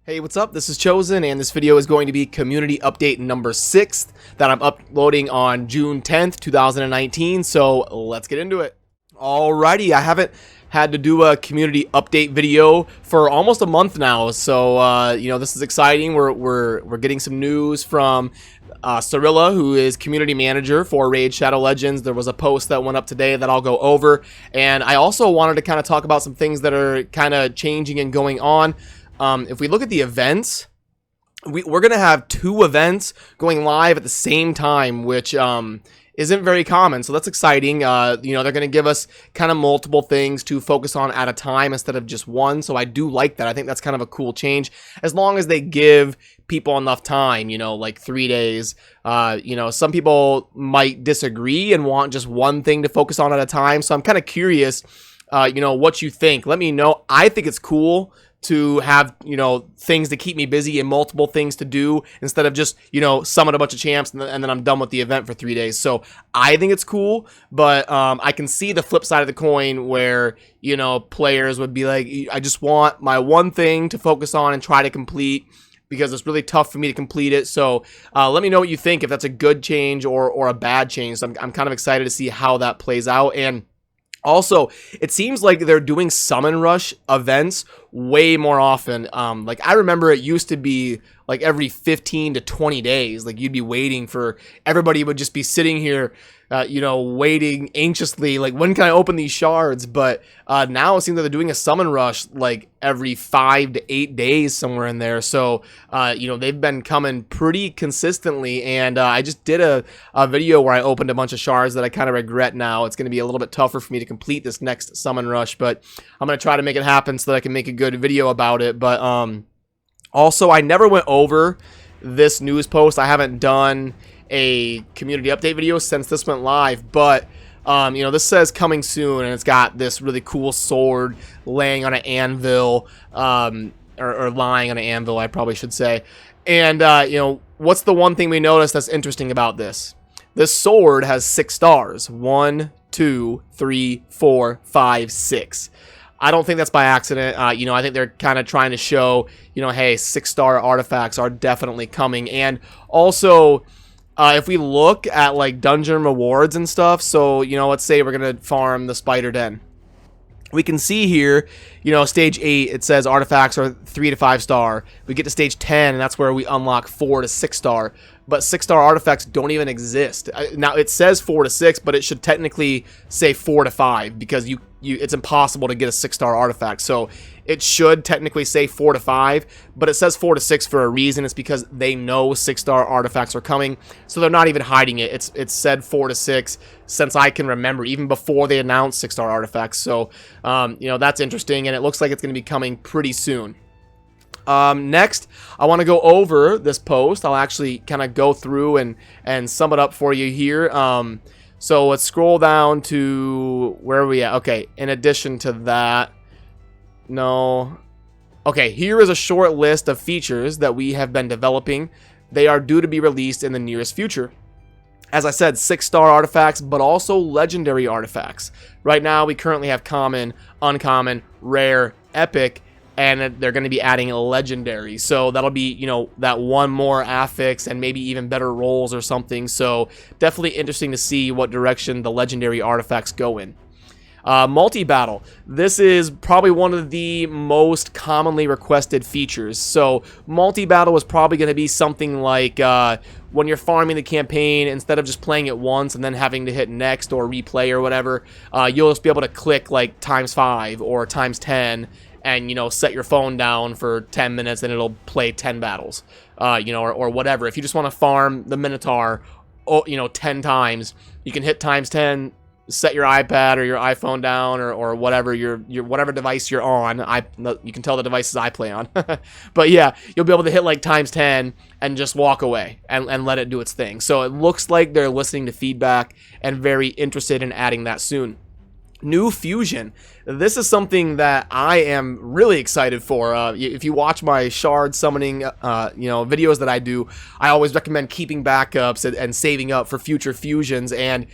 Hey, what's up? This is Chosen, and this video is going to be community update number 6 that I'm uploading on June 10th, 2019, so let's get into it. Alrighty, I haven't had to do a community update video for almost a month now, so this is exciting. We're getting some news from Cirilla, who is community manager for Raid Shadow Legends. There was a post that went up today that I'll go over, and I also wanted to kind of talk about some things that are kind of changing and going on. If we look at the events, we're going to have 2 events going live at the same time, which isn't very common. So that's exciting. They're going to give us kind of multiple things to focus on at a time instead of just one. So I do like that. I think that's kind of a cool change, as long as they give people enough time, like 3 days. Some people might disagree and want just one thing to focus on at a time. So I'm kind of curious, what you think. Let me know. I think it's cool to have, things to keep me busy and multiple things to do instead of just, summon a bunch of champs and then I'm done with the event for 3 days. So I think it's cool, but I can see the flip side of the coin where, players would be like, I just want my one thing to focus on and try to complete, because it's really tough for me to complete it. So let me know what you think, if that's a good change or a bad change. So I'm kind of excited to see how that plays out. And also, it seems like they're doing summon rush events way more often. I remember it used to be like every 15 to 20 days. Like, you'd be waiting for, everybody would just be sitting here, waiting anxiously, like, when can I open these shards? But now it seems like they're doing a summon rush like every 5 to 8 days, somewhere in there. So, they've been coming pretty consistently. And I just did a video where I opened a bunch of shards that I kind of regret now. It's going to be a little bit tougher for me to complete this next summon rush, but I'm going to try to make it happen so that I can make a good video about it. But also, I never went over this news post. I haven't done a community update video since this went live, but this says coming soon, and it's got this really cool sword laying on an anvil, or lying on an anvil, I probably should say. And what's the one thing we noticed that's interesting about this? This sword has 6 stars. 1, 2, 3, 4, 5, 6. I don't think that's by accident. I think they're kind of trying to show, hey, 6-star artifacts are definitely coming. And also, if we look at like dungeon rewards and stuff, so let's say we're gonna farm the spider den, we can see here, stage 8, it says artifacts are 3 to 5 star. We get to stage 10, and that's where we unlock 4 to 6 star. But 6-star artifacts don't even exist. Now, it says 4 to 6, but it should technically say 4 to 5, because it's impossible to get a 6-star artifact. So it should technically say 4 to 5, but it says 4 to 6 for a reason. It's because they know 6-star artifacts are coming, so they're not even hiding it. It's said 4 to 6 since I can remember, even before they announced 6-star artifacts. So that's interesting, and it looks like it's going to be coming pretty soon. Next, I want to go over this post. I'll actually kind of go through and sum it up for you here. So let's scroll down to, where are we at? Okay, in addition to that, no. Okay, here is a short list of features that we have been developing. They are due to be released in the nearest future. As I said, 6-star artifacts, but also legendary artifacts. Right now, we currently have common, uncommon, rare, epic, and they're going to be adding a legendary. So that'll be, that one more affix and maybe even better rolls or something. So definitely interesting to see what direction the legendary artifacts go in. Multi-battle. This is probably one of the most commonly requested features. So multi-battle is probably going to be something like when you're farming the campaign, instead of just playing it once and then having to hit next or replay or whatever, you'll just be able to click like ×5 or ×10 and, set your phone down for 10 minutes and it'll play 10 battles, or whatever. If you just want to farm the Minotaur, 10 times, you can hit ×10, set your iPad or your iPhone down, or whatever your whatever device you're on. You can tell the devices I play on. But yeah, you'll be able to hit like ×10 and just walk away and let it do its thing. So it looks like they're listening to feedback and very interested in adding that soon. New fusion. This is something that I am really excited for. If you watch my shard summoning videos that I do, I always recommend keeping backups and saving up for future fusions. And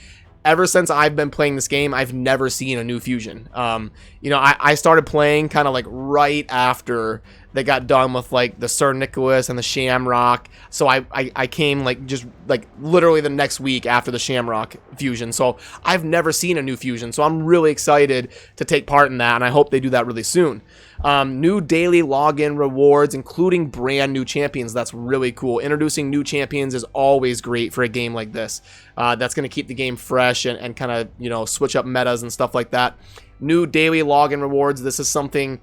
ever since I've been playing this game, I've never seen a new fusion. I started playing kind of like right after they got done with like the Sir Nicholas and the Shamrock. So I came like just like literally the next week after the Shamrock fusion. So I've never seen a new fusion. So I'm really excited to take part in that, and I hope they do that really soon. New daily login rewards, including brand new champions. That's really cool. Introducing new champions is always great for a game like this. That's going to keep the game fresh and kind of, you know, switch up metas and stuff like that. New daily login rewards. This is something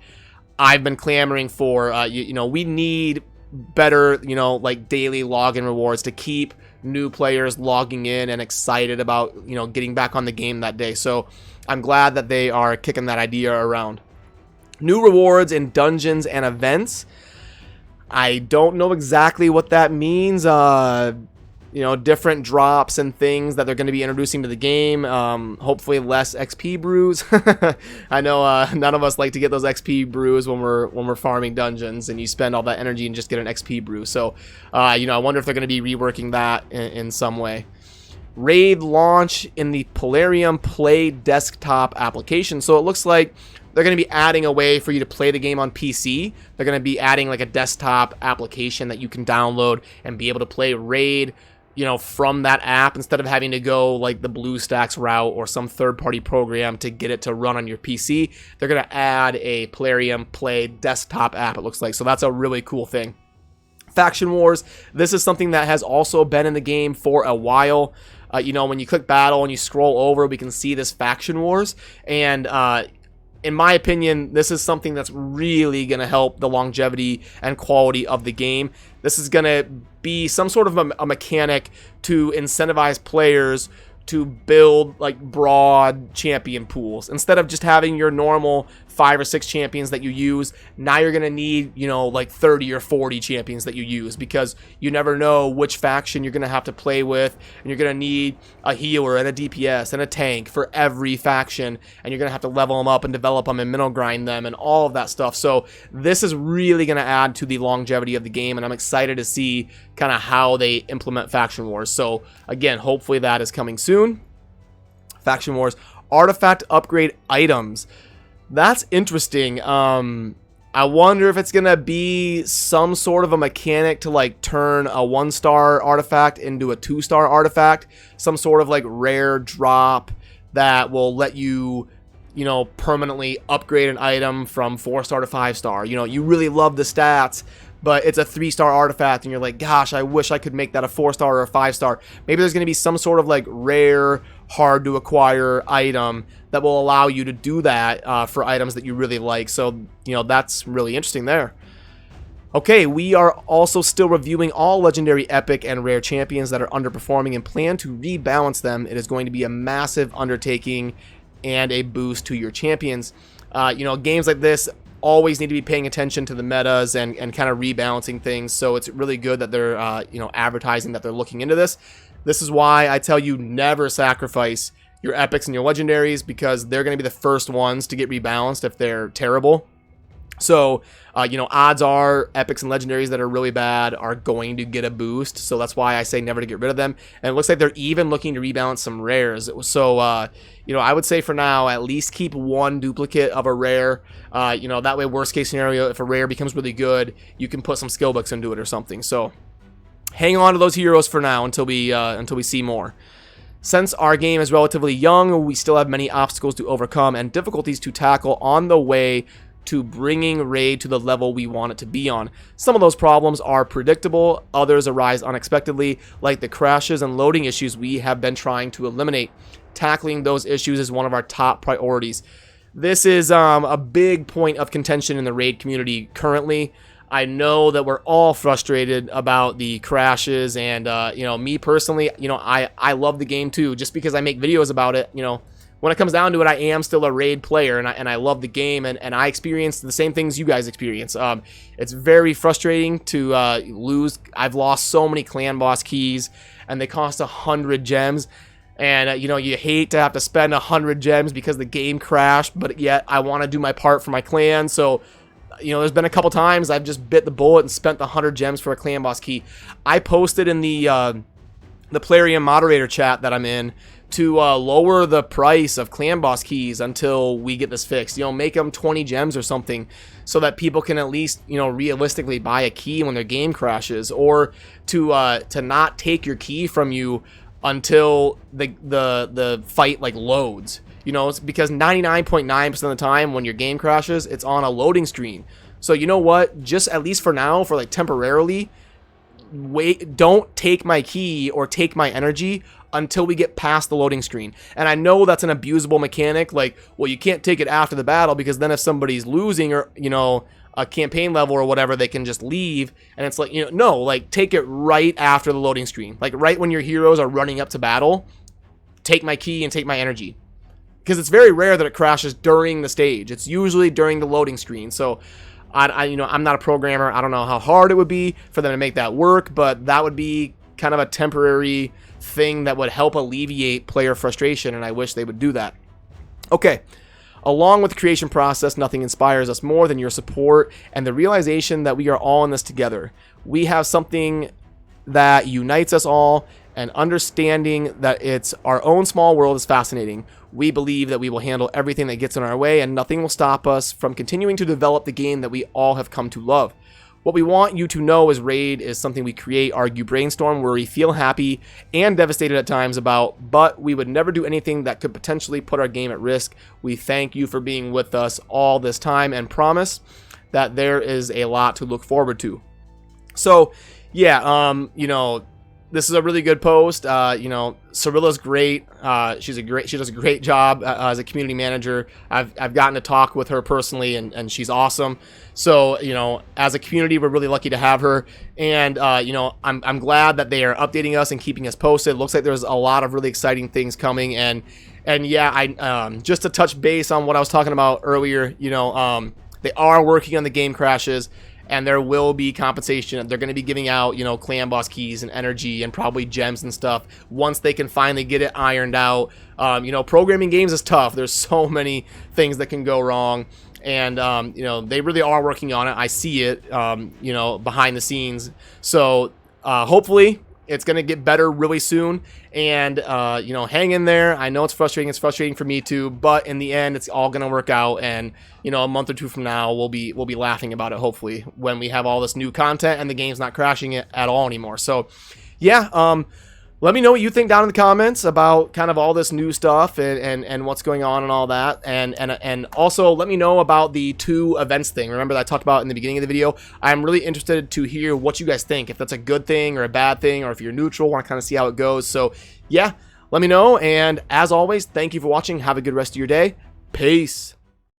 I've been clamoring for. You know, we need better, you know, like daily login rewards to keep new players logging in and excited about, you know, getting back on the game that day. So I'm glad that they are kicking that idea around. New rewards in dungeons and events. I don't know exactly what that means. You know, different drops and things that they're going to be introducing to the game. Hopefully less XP brews. I know none of us like to get those XP brews when we're farming dungeons and you spend all that energy and just get an XP brew. So, you know, I wonder if they're going to be reworking that in some way. Raid launch in the Polarium Play desktop application. So it looks like they're going to be adding a way for you to play the game on PC. They're going to be adding like a desktop application that you can download and be able to play Raid, you know, from that app instead of having to go like the Bluestacks route or some third-party program to get it to run on your PC. They're going to add a Polarium Play desktop app, it looks like. So that's a really cool thing. Faction Wars. This is something that has also been in the game for a while. You know, when you click battle and you scroll over, we can see this Faction Wars. And in my opinion, this is something that's really going to help the longevity and quality of the game. This is going to be some sort of a mechanic to incentivize players to build like broad champion pools. Instead of just having your normal 5 or 6 champions that you use, now you're going to need, you know, like 30 or 40 champions that you use, because you never know which faction you're going to have to play with, and you're going to need a healer and a DPS and a tank for every faction, and you're going to have to level them up and develop them and mineral grind them and all of that stuff. So this is really going to add to the longevity of the game, and I'm excited to see kind of how they implement Faction Wars. So again, hopefully that is coming soon. Faction Wars. Artifact upgrade items. That's interesting. I wonder if it's gonna be some sort of a mechanic to like turn a 1-star artifact into a 2-star artifact, some sort of like rare drop that will let you, you know, permanently upgrade an item from 4-star to 5-star. You know, you really love the stats, but it's a 3-star artifact and you're like, gosh, I wish I could make that a 4-star or a 5-star. Maybe there's going to be some sort of like rare, hard to acquire item that will allow you to do that for items that you really like. So, you know, that's really interesting there. Okay, we are also still reviewing all legendary, epic, and rare champions that are underperforming and plan to rebalance them. It is going to be a massive undertaking and a boost to your champions. You know, games like this always need to be paying attention to the metas and kind of rebalancing things. So it's really good that they're, you know, advertising that they're looking into this. This is why I tell you never sacrifice your epics and your legendaries, because they're going to be the first ones to get rebalanced if they're terrible. So, you know, odds are epics and legendaries that are really bad are going to get a boost. So that's why I say never to get rid of them. And it looks like they're even looking to rebalance some rares. So, you know, I would say for now, at least keep 1 duplicate of a rare. You know, that way, worst case scenario, if a rare becomes really good, you can put some skill books into it or something. So hang on to those heroes for now until we see more. Since our game is relatively young, we still have many obstacles to overcome and difficulties to tackle on the way to bringing Raid to the level we want it to be on. Some of those problems are predictable, others arise unexpectedly, like the crashes and loading issues we have been trying to eliminate. Tackling those issues is one of our top priorities. This is a big point of contention in the Raid community currently. I know that we're all frustrated about the crashes, and you know, me personally, you know, I love the game too, just because I make videos about it. You know, when it comes down to it, I am still a Raid player, and I love the game, and I experience the same things you guys experience. It's very frustrating to lose. I've lost so many clan boss keys, and they cost 100 gems. And, you know, you hate to have to spend 100 gems because the game crashed, but yet I want to do my part for my clan. So, you know, there's been a couple times I've just bit the bullet and spent the 100 gems for a clan boss key. I posted in the Plarium moderator chat that I'm in to lower the price of clan boss keys until we get this fixed. You know, make them 20 gems or something, so that people can at least, you know, realistically buy a key when their game crashes, or to not take your key from you until the fight like loads. You know, it's because 99.9% of the time when your game crashes, it's on a loading screen. So you know what? Just at least for now, for like temporarily, wait, don't take my key or take my energy until we get past the loading screen. And I know that's an abusable mechanic, like, well, you can't take it after the battle, because then if somebody's losing, or, you know, a campaign level or whatever, they can just leave. And it's like, you know, no, like, take it right after the loading screen, like right when your heroes are running up to battle. Take my key and take my energy, because it's very rare that it crashes during the stage. It's usually during the loading screen. So you know, I'm not a programmer. I don't know how hard it would be for them to make that work, but that would be kind of a temporary thing that would help alleviate player frustration, and I wish they would do that. Okay. Along with the creation process, nothing inspires us more than your support and the realization that we are all in this together. We have something that unites us all, and understanding that it's our own small world is fascinating. We believe that we will handle everything that gets in our way, and nothing will stop us from continuing to develop the game that we all have come to love. What we want you to know is Raid is something we create, argue, brainstorm, worry, feel happy, and devastated at times about, but we would never do anything that could potentially put our game at risk. We thank you for being with us all this time and promise that there is a lot to look forward to. So, yeah, you know, this is a really good post. You know, Cyrilla's great. She does a great job as a community manager. I've gotten to talk with her personally, and she's awesome. So, you know, as a community, we're really lucky to have her. And, you know, I'm glad that they are updating us and keeping us posted. It looks like there's a lot of really exciting things coming. And yeah, I just to touch base on what I was talking about earlier, you know, they are working on the game crashes, and there will be compensation. They're going to be giving out, you know, clan boss keys and energy and probably gems and stuff once they can finally get it ironed out. You know, programming games is tough. There's so many things that can go wrong. And, you know, they really are working on it. I see it, you know, behind the scenes. So hopefully it's going to get better really soon. And, you know, hang in there. I know it's frustrating. It's frustrating for me too. But in the end, it's all going to work out. And, you know, a month or two from now, we'll be laughing about it, hopefully, when we have all this new content and the game's not crashing it at all anymore. So, yeah, let me know what you think down in the comments about kind of all this new stuff and what's going on and all that. And also let me know about the 2 events thing. Remember that I talked about in the beginning of the video? I'm really interested to hear what you guys think, if that's a good thing or a bad thing, or if you're neutral, want to kind of see how it goes. So yeah, let me know. And as always, thank you for watching. Have a good rest of your day. Peace.